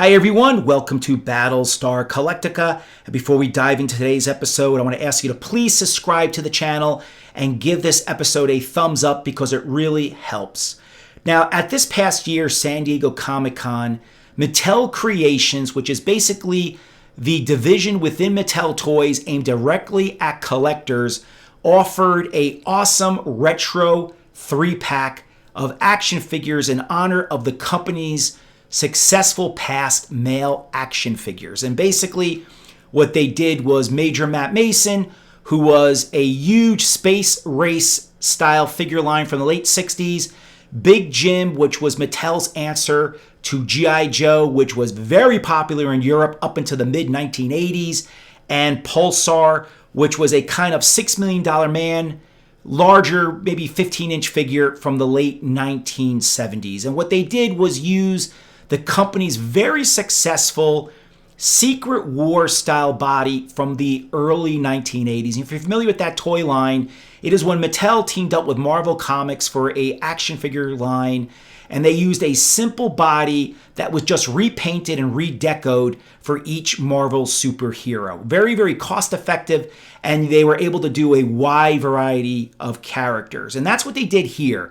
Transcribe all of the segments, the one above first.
Hi everyone, welcome to Battlestar Galactica. And before we dive into today's episode, I want to ask you to please subscribe to the channel and give this episode a thumbs up because it really helps. Now, at this past year's San Diego Comic-Con, Mattel Creations, which is basically the division within Mattel Toys aimed directly at collectors, offered an awesome retro 3-pack of action figures in honor of the company's successful past male action figures. And basically what they did was Major Matt Mason, who was a huge space race style figure line from the late 60s, Big Jim, which was Mattel's answer to G.I. Joe, which was very popular in Europe up into the mid 1980s, and Pulsar, which was a kind of $6 million man, larger, maybe 15-inch figure from the late 1970s. And what they did was use the company's very successful Secret War style body from the early 1980s. And if you're familiar with that toy line, it is when Mattel teamed up with Marvel Comics for an action figure line, and they used a simple body that was just repainted and redecoed for each Marvel superhero. Very, very cost effective, and they were able to do a wide variety of characters. And that's what they did here.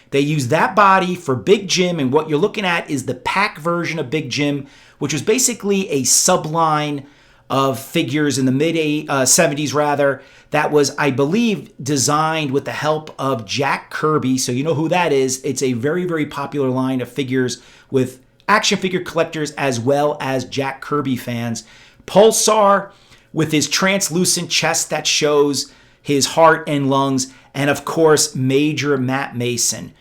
They used that body for Big Jim, and what you're looking at is the pack version of Big Jim, which was basically a subline of figures in the mid-70s rather, that was, I believe, designed with the help of Jack Kirby. So you know who that is. It's a very, very popular line of figures with action figure collectors as well as Jack Kirby fans. Pulsar with his translucent chest that shows his heart and lungs, and of course, Major Matt Mason.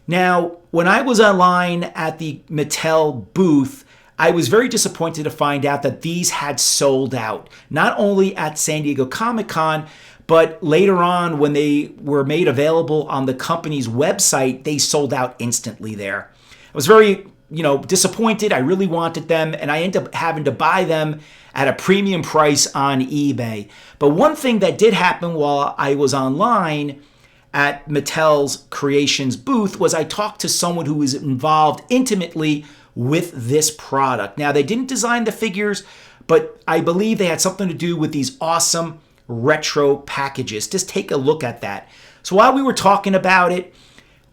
Now, when I was online at the Mattel booth, I was very disappointed to find out that these had sold out, not only at San Diego Comic-Con, but later on when they were made available on the company's website, they sold out instantly there. I was very, disappointed. I really wanted them, and I ended up having to buy them at a premium price on eBay. But one thing that did happen while I was online at Mattel's Creations booth was I talked to someone who was involved intimately with this product. Now, they didn't design the figures, but I believe they had something to do with these awesome retro packages. Just take a look at that. So while we were talking about it,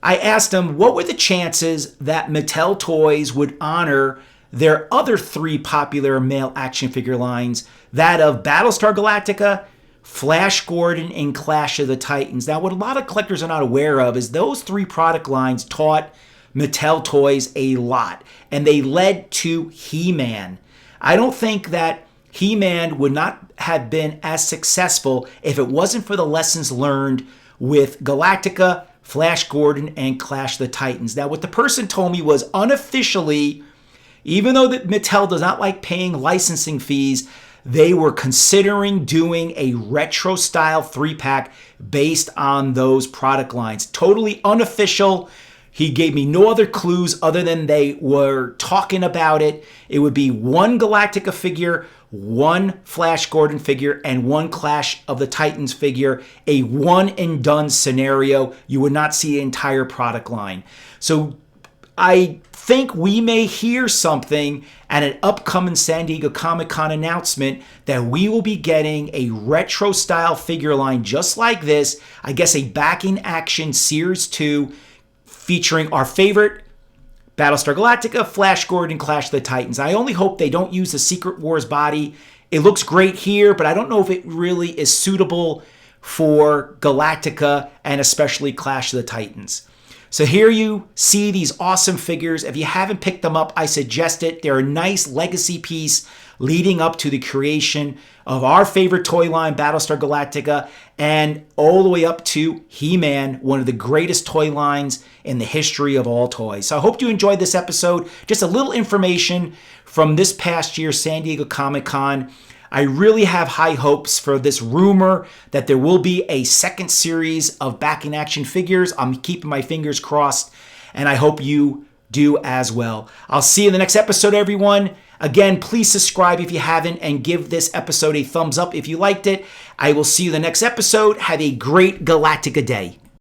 I asked him what were the chances that Mattel Toys would honor their other 3 popular male action figure lines, that of Battlestar Galactica, Flash Gordon, and Clash of the Titans. Now, what a lot of collectors are not aware of is those 3 product lines taught Mattel Toys a lot, and they led to He-Man. I don't think that He-Man would not have been as successful if it wasn't for the lessons learned with Galactica, Flash Gordon, and Clash of the Titans. Now, what the person told me was unofficially, even though that Mattel does not like paying licensing fees, they were considering doing a retro style 3-pack based on those product lines. Totally unofficial. He gave me no other clues other than they were talking about it. It would be 1 Galactica figure, 1 Flash Gordon figure, and 1 Clash of the Titans figure. A one and done scenario. You would not see an entire product line. So I think we may hear something at an upcoming San Diego Comic-Con announcement that we will be getting a retro style figure line just like this. I guess a Back in Action Series 2 featuring our favorite Battlestar Galactica, Flash Gordon, Clash of the Titans. I only hope they don't use the Secret Wars body. It looks great here, but I don't know if it really is suitable for Galactica and especially Clash of the Titans. So here you see these awesome figures. If you haven't picked them up, I suggest it. They're a nice legacy piece leading up to the creation of our favorite toy line, Battlestar Galactica, and all the way up to He-Man, one of the greatest toy lines in the history of all toys. So I hope you enjoyed this episode. Just a little information from this past year's San Diego Comic-Con. I really have high hopes for this rumor that there will be a second series of Back in Action figures. I'm keeping my fingers crossed, and I hope you do as well. I'll see you in the next episode, everyone. Again, please subscribe if you haven't and give this episode a thumbs up if you liked it. I will see you in the next episode. Have a great Galactica day.